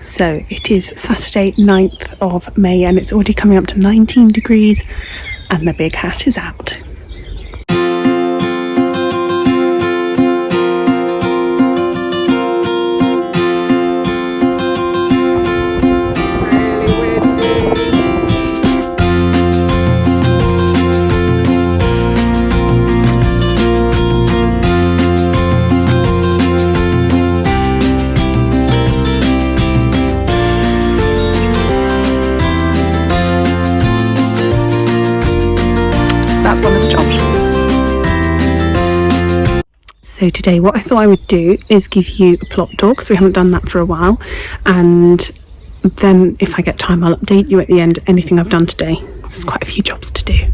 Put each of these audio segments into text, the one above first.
So it is Saturday 9th of May and it's already coming up to 19 degrees and the big hat is out. That's one of the jobs. So today what I thought I would do is give you a plot tour, because we haven't done that for a while, and then if I get time I'll update you at the end anything I've done today. There's quite a few jobs to do.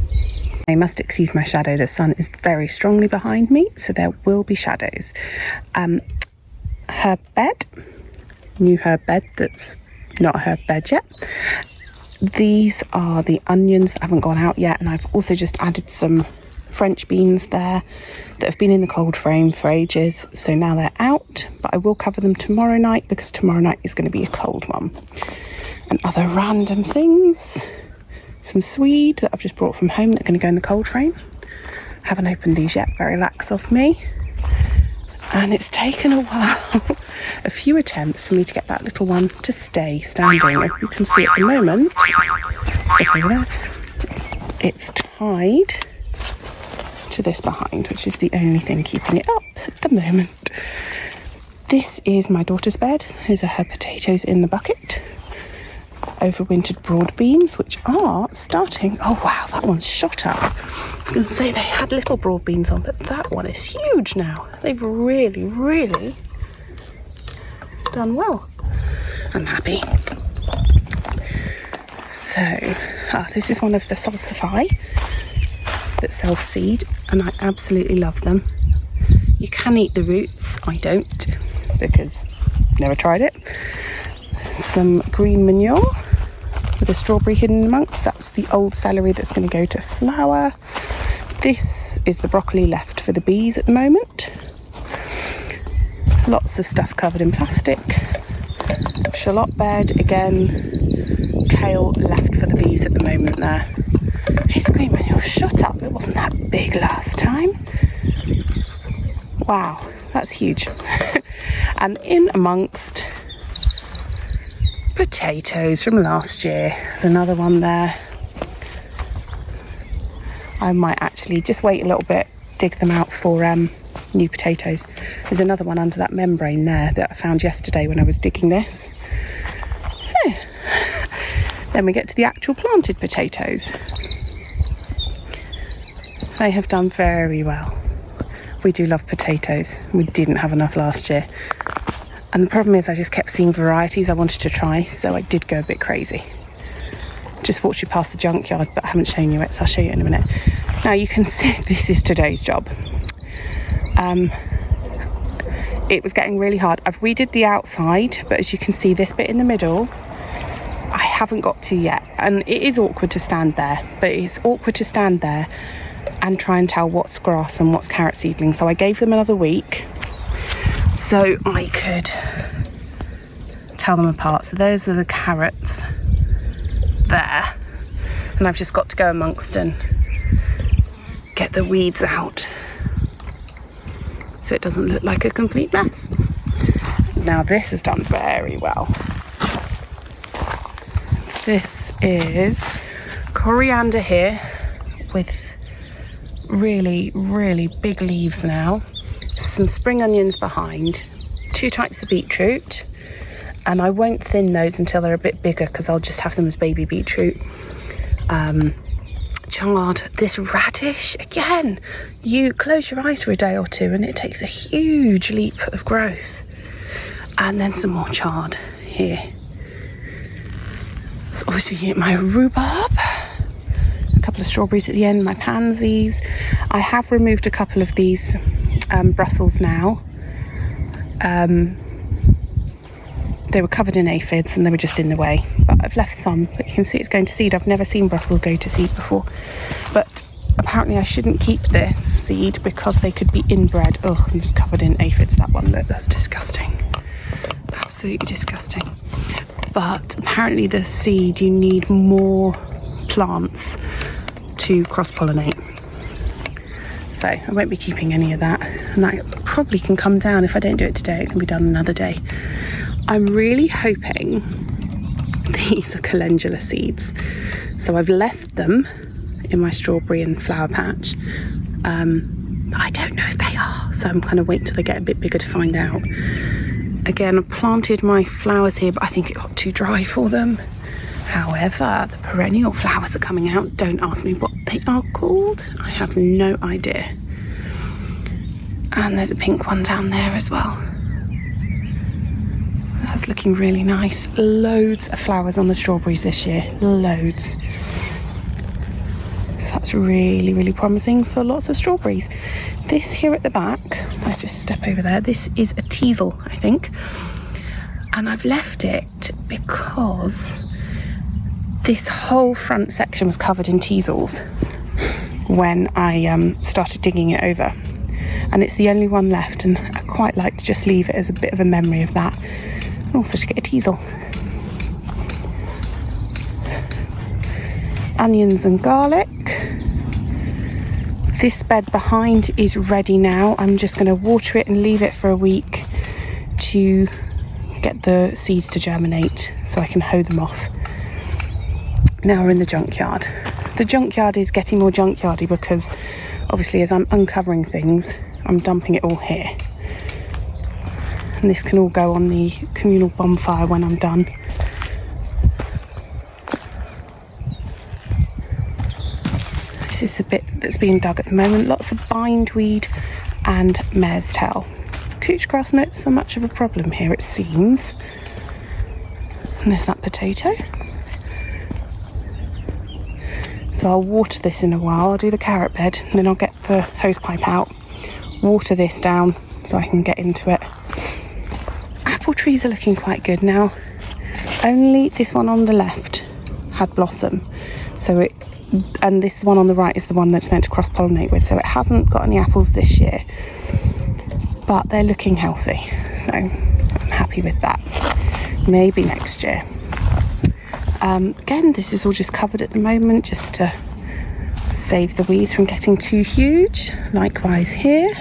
I must excuse my shadow, the sun is very strongly behind me, so there will be shadows. Herb bed, new herb bed that's not a herb bed yet. These are the onions that haven't gone out yet, and I've also just added some French beans there that have been in the cold frame for ages, so now they're out, but I will cover them tomorrow night because tomorrow night is going to be a cold one. And other random things, some swede that I've just brought from home that are going to go in the cold frame. Haven't opened these yet, very lax of me. And it's taken a while, a few attempts for me to get that little one to stay standing. If you can see at the moment, stick over there, it's tied to this behind, which is the only thing keeping it up at the moment. This is my daughter's bed. These are her potatoes in the bucket. Overwintered broad beans, which are starting, oh wow, that one's shot up. I was going to say they had little broad beans on, but that one is huge now. They've really done well. I'm happy. So this is one of the salsify that self-seed, and I absolutely love them. You can eat the roots. I don't, because I've never tried it. Some green manure with a strawberry hidden amongst. That's the old celery that's going to go to flower. This is the broccoli left for the bees at the moment. Lots of stuff covered in plastic. Shallot bed again. Kale left for the bees at the moment there. His green manure shut up. It wasn't that big last time. Wow, that's huge. And in amongst potatoes from last year. There's another one there. I might actually just wait a little bit, dig them out for new potatoes. There's another one under that membrane there that I found yesterday when I was digging this. So then we get to the actual planted potatoes. They have done very well. We do love potatoes. We didn't have enough last year. And the problem is I just kept seeing varieties I wanted to try, so I did go a bit crazy. Just walked you past the junkyard, but I haven't shown you it, so I'll show you in a minute. Now you can see this is today's job. It was getting really hard. I've redid the outside, but as you can see, this bit in the middle, I haven't got to yet. And it is awkward to stand there, but it's awkward to stand there and try and tell what's grass and what's carrot seedling. So I gave them another week, so I could tell them apart. So those are the carrots there, and I've just got to go amongst and get the weeds out so it doesn't look like a complete mess. Now this has done very well. This is coriander here with really big leaves now. Some spring onions behind, 2 types of beetroot, and I won't thin those until they're a bit bigger because I'll just have them as baby beetroot. Chard, this radish, again, you close your eyes for a day or two and it takes a huge leap of growth. And then some more chard here. So obviously my rhubarb, a couple of strawberries at the end, my pansies. I have removed a couple of these Brussels now. They were covered in aphids and they were just in the way, but I've left some, but you can see it's going to seed. I've never seen Brussels go to seed before, but apparently I shouldn't keep this seed because they could be inbred. Oh, and it's covered in aphids, that one. Look, that's disgusting, absolutely disgusting. but apparently the seed, you need more plants to cross-pollinate. So I won't be keeping any of that, and that probably can come down. If I don't do it today, it can be done another day. I'm really hoping these are calendula seeds, so I've left them in my strawberry and flower patch, but I don't know if they are, so I'm kind of waiting till they get a bit bigger to find out. Again, I planted my flowers here, but I think it got too dry for them. However, the perennial flowers are coming out. Don't ask me what they are called, I have no idea. And there's a pink one down there as well. That's looking really nice. Loads of flowers on the strawberries this year, loads. So that's really, really promising for lots of strawberries. This here at the back, let's just step over there. This is a teasel, I think. And I've left it because this whole front section was covered in teasels when I started digging it over. And it's the only one left, and I quite like to just leave it as a bit of a memory of that. And also to get a teasel. Onions and garlic. This bed behind is ready now. I'm just going to water it and leave it for a week to get the seeds to germinate so I can hoe them off. Now we're in the junkyard. The junkyard is getting more junkyardy because obviously as I'm uncovering things, I'm dumping it all here. And this can all go on the communal bonfire when I'm done. This is the bit that's being dug at the moment. Lots of bindweed and mare's tail. Couch grass not so much of a problem here, it seems. And there's that potato. So I'll water this in a while. I'll do the carrot bed, and then I'll get the hose pipe out, water this down so I can get into it. Apple trees are looking quite good now. Only this one on the left had blossom, and this one on the right is the one that's meant to cross-pollinate with, so it hasn't got any apples this year, but they're looking healthy, so I'm happy with that. Maybe next year. Again, this is all just covered at the moment just to save the weeds from getting too huge. Likewise here.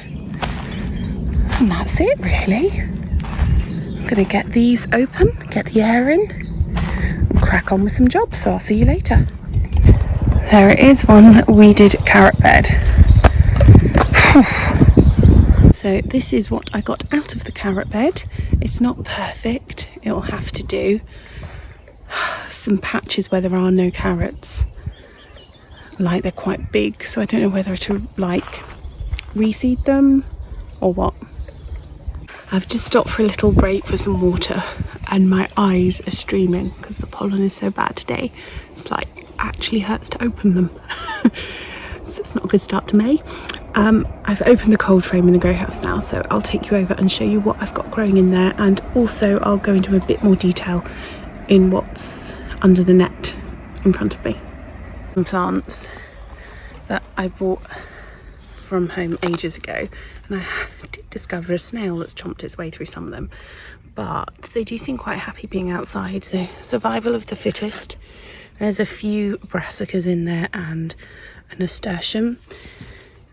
And that's it really. I'm going to get these open, get the air in, and crack on with some jobs, so I'll see you later. There it is, one weeded carrot bed. So this is what I got out of the carrot bed. It's not perfect, it'll have to do. Some patches where there are no carrots, like they're quite big, so I don't know whether to like reseed them or what. I've just stopped for a little break for some water, and my eyes are streaming because the pollen is so bad today. It's like actually hurts to open them. So it's not a good start to May. I've opened the cold frame in the grow house now, so I'll take you over and show you what I've got growing in there, and also I'll go into a bit more detail in what's under the net in front of me. Some plants that I bought from home ages ago, and I did discover a snail that's chomped its way through some of them, but they do seem quite happy being outside, so survival of the fittest. There's a few brassicas in there and a nasturtium.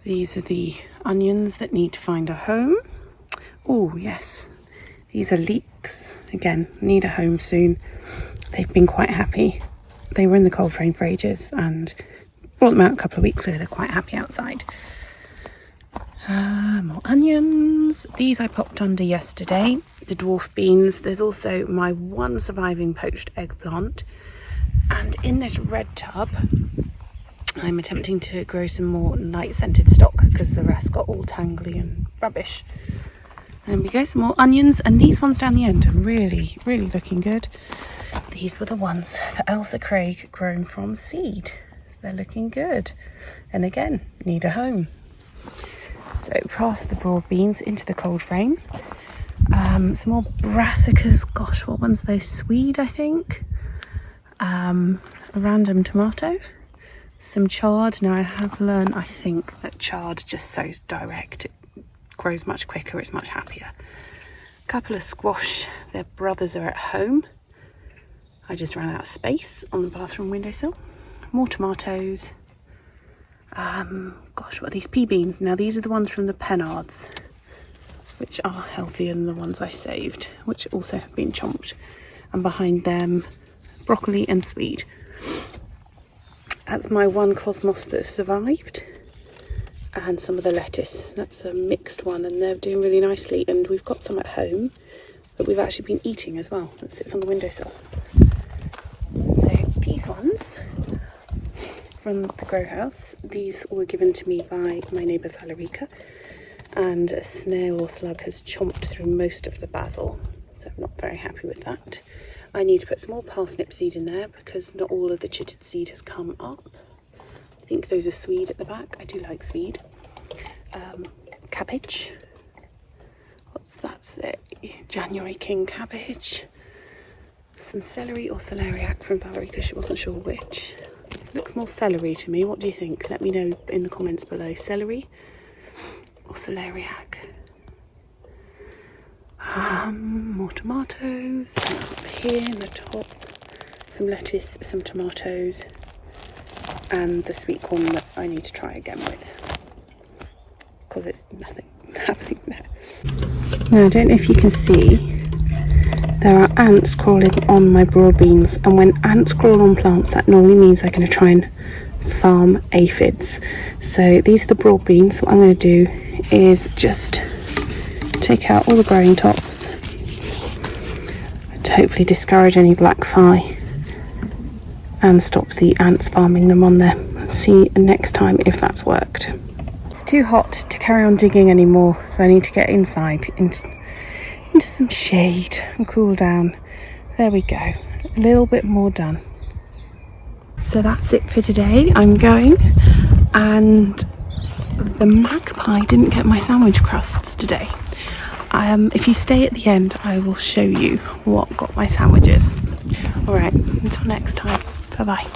These are the onions that need to find a home. Oh yes, these are leeks, again need a home soon. They've been quite happy. They were in the cold frame for ages and brought them out a couple of weeks ago. They're quite happy outside. More onions. These I popped under yesterday, the dwarf beans. There's also my one surviving poached eggplant, and in this red tub I'm attempting to grow some more night scented stock because the rest got all tangly and rubbish. And we go, some more onions, and these ones down the end are really looking good. These were the ones that Elsa Craig grown from seed, so they're looking good, and again need a home. So past the broad beans into the cold frame. Some more brassicas. Gosh, what ones are those? Swede, I think. A random tomato. Some chard. Now I have learned, I think, that chard just sows direct. It grows much quicker, it's much happier. A couple of squash. Their brothers are at home. I just ran out of space on the bathroom windowsill. More tomatoes. Gosh, what are these pea beans? Now these are the ones from the Pennards, which are healthier than the ones I saved, which also have been chomped. And behind them, broccoli and swede. That's my one cosmos that survived. And some of the lettuce. That's a mixed one, and they're doing really nicely. And we've got some at home that we've actually been eating as well. That sits on the windowsill. So these ones from the grow house, these were given to me by my neighbour Valerica, and a snail or slug has chomped through most of the basil, so I'm not very happy with that. I need to put some more parsnip seed in there because not all of the chitted seed has come up. I think those are swede at the back. I do like swede. Cabbage. That's it. January King cabbage. Some celery or celeriac from Valerie because she wasn't sure which. Looks more celery to me. What do you think? Let me know in the comments below. Celery or celeriac. More tomatoes. And up here in the top, some lettuce, some tomatoes, and the sweet corn that I need to try again with, because it's nothing happening there. Now I don't know if you can see, there are ants crawling on my broad beans, and when ants crawl on plants, that normally means they're going to try and farm aphids. So these are the broad beans. What I'm going to do is just take out all the growing tops to hopefully discourage any black fly and stop the ants farming them on there. See next time if that's worked. It's too hot to carry on digging anymore, so I need to get inside into some shade and cool down. There we go, a little bit more done. So that's it for today. I'm going, and the magpie didn't get my sandwich crusts today. If you stay at the end, I will show you what got my sandwiches. Alright, until next time, bye bye.